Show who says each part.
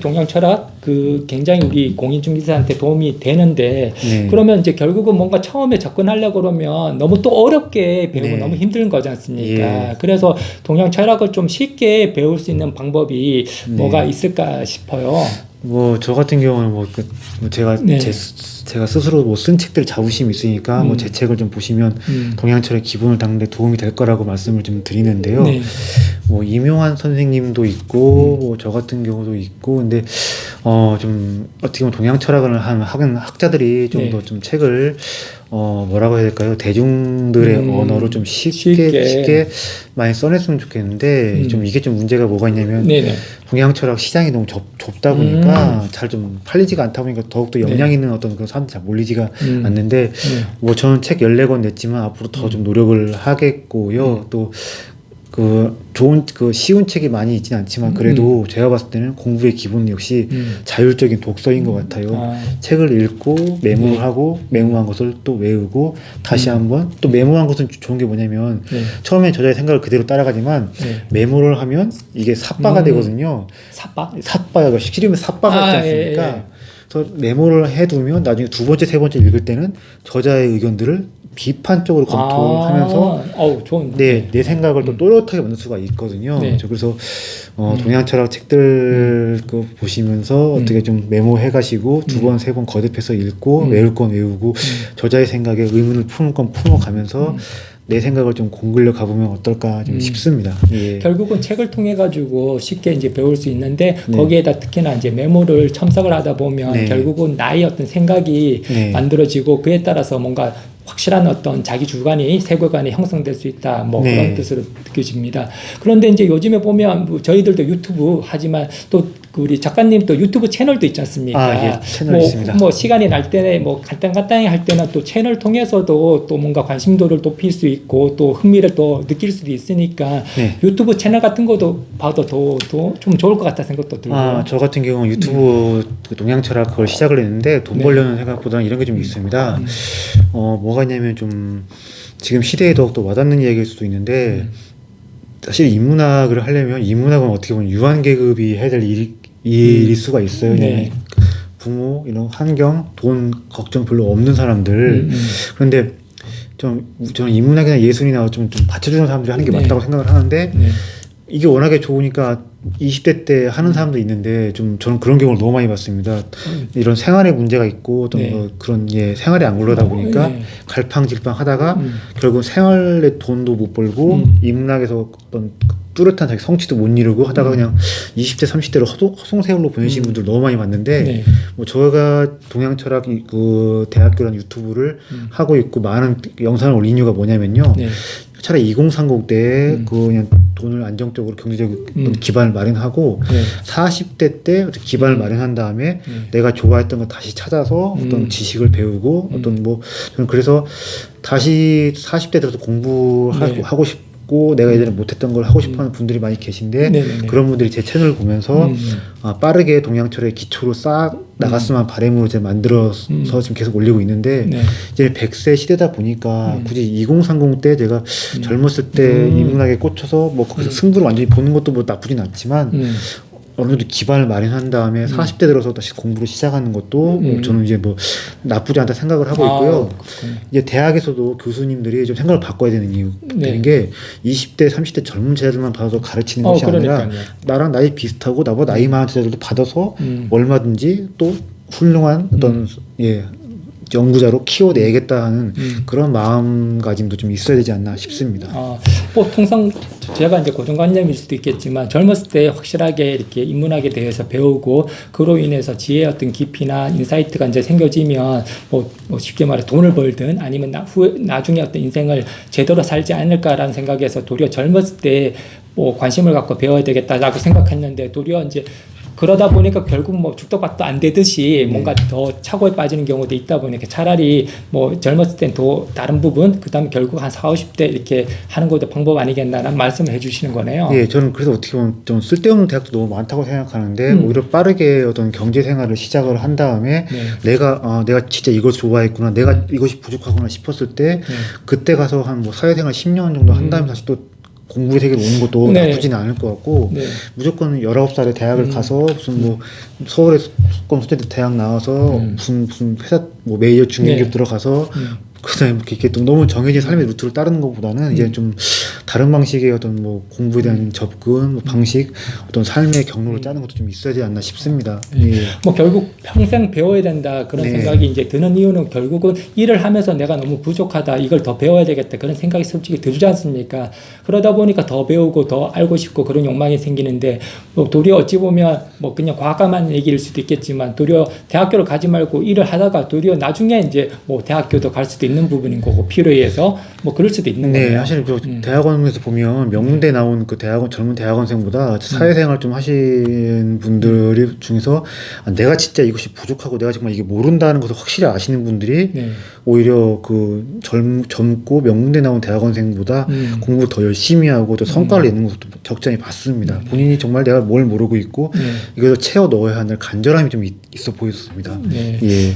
Speaker 1: 동양 철학 굉장히 우리 공인중개사한테 도움이 되는데
Speaker 2: 네.
Speaker 1: 그러면 이제 결국은 뭔가 처음에 접근하려고 그러면 너무 또 어렵게 배우고
Speaker 2: 네.
Speaker 1: 너무 힘든 거지 않습니까?
Speaker 2: 예.
Speaker 1: 그래서 동양 철학을 좀 쉽게 배울 수 있는 방법이
Speaker 2: 네.
Speaker 1: 뭐가 있을까 싶어요.
Speaker 2: 뭐 저 같은 경우는 제가
Speaker 1: 네.
Speaker 2: 제가 스스로 뭐 쓴 책들 자부심이 있으니까 뭐 제 책을 좀 보시면 동양철의 기본을 닦는 데 도움이 될 거라고 말씀을 좀 드리는데요.
Speaker 1: 네.
Speaker 2: 뭐 임용환 선생님도 있고 뭐 저 같은 경우도 있고 근데 좀 어떻게 보면 동양 철학을 한 학자들이 좀
Speaker 1: 네.
Speaker 2: 더 좀 책을 뭐라고 해야 될까요? 대중들의 언어로 좀 쉽게 많이 써냈으면 좋겠는데 좀 이게 좀 문제가 뭐가 있냐면
Speaker 1: 네네.
Speaker 2: 동양 철학 시장이 너무 좁다 보니까 잘 좀 팔리지가 않다 보니까 더욱더 역량 있는 어떤 그런 사람들이 잘 몰리지가 않는데 뭐 저는 책 14권 냈지만 앞으로 더 좀 노력을 하겠고요. 또 좋은 쉬운 책이 많이 있진 않지만 그래도 제가 봤을 때는 공부의 기본 역시 자율적인 독서인 것 같아요. 책을 읽고 메모를 하고 메모한 것을 또 외우고 다시 한번 또 메모한 것은 좋은 게 뭐냐면 처음엔 저자의 생각을 그대로 따라가지만 메모를 하면 이게 삿바가 되거든요. 삿바가 시키면 삿바가 있지 않습니까?
Speaker 1: 예.
Speaker 2: 그래서 메모를 해두면 나중에 두 번째, 세 번째 읽을 때는 저자의 의견들을 비판적으로 검토하면서 내 생각을 또 또렷하게 만들 수가 있거든요.
Speaker 1: 네.
Speaker 2: 그래서 동양 철학 책들 보시면서 어떻게 좀 메모해 가시고 두 번, 세 번 거듭해서 읽고 외울 건 외우고 저자의 생각에 의문을 푸는 건 풀어가면서 내 생각을 좀 공굴려 가보면 어떨까 좀 싶습니다. 예.
Speaker 1: 결국은 책을 통해 가지고 쉽게 이제 배울 수 있는데 거기에다 특히나 이제 메모를 첨삭을 하다 보면 결국은 나의 어떤 생각이 만들어지고 그에 따라서 뭔가 확실한 어떤 자기 주관이 세계관이 형성될 수 있다. 뭐 그런 뜻으로 느껴집니다. 그런데 이제 요즘에 보면 뭐 저희들도 유튜브 하지만 또 우리 작가님 또 유튜브 채널도 있지 않습니까?
Speaker 2: 예, 채널 있습니다.
Speaker 1: 뭐 시간이 날 때는 뭐 간단히 할 때는 또 채널 통해서도 또 뭔가 관심도를 높일 수 있고 또 흥미를 또 느낄 수도 있으니까 유튜브 채널 같은 것도 봐도 더 좀 좋을 것 같다 생각도 들고요.
Speaker 2: 저 같은 경우는 유튜브 동양 철학 그걸 시작을 했는데 돈 벌려는 생각보다는 이런 게 좀 있습니다. 뭐가 있냐면 좀 지금 시대에 더욱더 와닿는 이야기일 수도 있는데 사실 인문학을 하려면 인문학은 어떻게 보면 유한계급이 해야 될 일일 수가 있어요. 부모, 이런 환경, 돈 걱정 별로 없는 사람들. 그런데 저는 인문학이나 예술이나 좀 받쳐주는 사람들이 하는 게 맞다고 생각을 하는데 이게 워낙에 좋으니까 20대 때 하는 사람도 있는데 저는 그런 경우를 너무 많이 봤습니다. 이런 생활에 문제가 있고 뭐 그런 생활이 안 굴러다 보니까 갈팡질팡 하다가 결국 생활에 돈도 못 벌고 인문학에서 어떤 뚜렷한 자기 성취도 못 이루고 하다가 그냥 20대 30대로 허송세월로 보내신 분들 너무 많이 봤는데 뭐 저가 동양철학 대학교라는 유튜브를 하고 있고 많은 영상을 올린 이유가 뭐냐면요. 차라리 2030 때 그냥 돈을 안정적으로 경제적 기반을 마련하고 40대 때 기반을 마련한 다음에 내가 좋아했던 걸 다시 찾아서 어떤 지식을 배우고 어떤 뭐 저는 그래서 다시 40대 들어서 공부하고 싶고 내가 예전에 못했던 걸 하고 싶어하는 분들이 많이 계신데 그런 분들이 제 채널을 보면서 빠르게 동양철의 기초를 쌓아 나갔으면 바람으로 이제 만들어서 지금 계속 올리고 있는데 이제 100세 시대다 보니까 굳이 2030 때 제가 젊었을 때 인문학에 꽂혀서 뭐 거기서 승부를 완전히 보는 것도 뭐 나쁘진 않지만 어느 정도 기반을 마련한 다음에 40대 들어서 다시 공부를 시작하는 것도 저는 이제 뭐 나쁘지 않다 생각을 하고 있고요. 이제 대학에서도 교수님들이 좀 생각을 바꿔야 되는 이유는 게 20대, 30대 젊은 제자들만 받아서 가르치는 것이 아니라 나랑 나이 비슷하고 나보다 나이 많은 제자들도 받아서 얼마든지 또 훌륭한 어떤 연구자로 키워내겠다 하는 그런 마음가짐도 좀 있어야 되지 않나 싶습니다.
Speaker 1: 뭐 통상 제가 이제 고정관념일 수도 있겠지만 젊었을 때 확실하게 이렇게 인문학에 대해서 배우고 그로 인해서 지혜의 어떤 깊이나 인사이트가 이제 생겨지면 뭐 쉽게 말해 돈을 벌든 아니면 나중에 어떤 인생을 제대로 살지 않을까라는 생각에서 도리어 젊었을 때 뭐 관심을 갖고 배워야 되겠다라고 생각했는데 도리어 이제 그러다 보니까 결국 뭐 죽도밥도 안 되듯이 뭔가 더 착오에 빠지는 경우도 있다 보니까 차라리 뭐 젊었을 땐 더 다른 부분 그다음에 결국 한 40, 50대 이렇게 하는 것도 방법 아니겠나라는 말씀을 해주시는 거네요.
Speaker 2: 예, 저는 그래서 어떻게 보면 좀 쓸데없는 대학도 너무 많다고 생각하는데 오히려 빠르게 어떤 경제 생활을 시작을 한 다음에 내가 진짜 이걸 좋아했구나, 내가 이것이 부족하구나 싶었을 때 그때 가서 한 뭐 사회생활 10년 정도 한 다음에 다시 또 공부의 세계로 오는 것도
Speaker 1: 네.
Speaker 2: 나쁘지는 않을 것 같고
Speaker 1: 네.
Speaker 2: 무조건 19살에 대학을 가서 무슨 뭐 서울의 수도권 소재대 대학 나와서 무슨 회사 뭐 메이저 중견기업
Speaker 1: 네.
Speaker 2: 들어가서 그다음에 이렇게 또 너무 정해진 삶의 루트를 따르는 것보다는 이제 좀 다른 방식의 어떤 뭐 공부에 대한 접근, 뭐 방식, 어떤 삶의 경로를 짜는 것도 좀 있어야 되지 않나 싶습니다. 예.
Speaker 1: 뭐 결국 평생 배워야 된다 그런
Speaker 2: 네.
Speaker 1: 생각이 이제 드는 이유는 결국은 일을 하면서 내가 너무 부족하다 이걸 더 배워야 되겠다 그런 생각이 솔직히 들지 않습니까? 그러다 보니까 더 배우고 더 알고 싶고 그런 욕망이 생기는데 뭐 도리어 어찌 보면 뭐 그냥 과감한 얘기일 수도 있겠지만 도리어 대학교를 가지 말고 일을 하다가 도리어 나중에 이제 뭐 대학교도 갈 수도 있는 부분인 거고 필요에 의해서 뭐 그럴 수도 있는
Speaker 2: 네,
Speaker 1: 거예요.
Speaker 2: 사실 그 대학원에서 보면 명문대 나온 그 대학원 젊은 대학원생보다 사회생활 좀 하신 분들 중에서 아, 내가 진짜 이것이 부족하고 내가 정말 이게 모른다는 것을 확실히 아시는 분들이
Speaker 1: 네.
Speaker 2: 오히려 그 젊고 명문대 나온 대학원생보다 공부 더 열심히 하고 더 성과를 내는 것도 적잖이 봤습니다. 본인이 정말 내가 뭘 모르고 있고 이걸 채워 넣어야 하는 간절함이 좀 있어 보였습니다.
Speaker 1: 네.
Speaker 2: 예.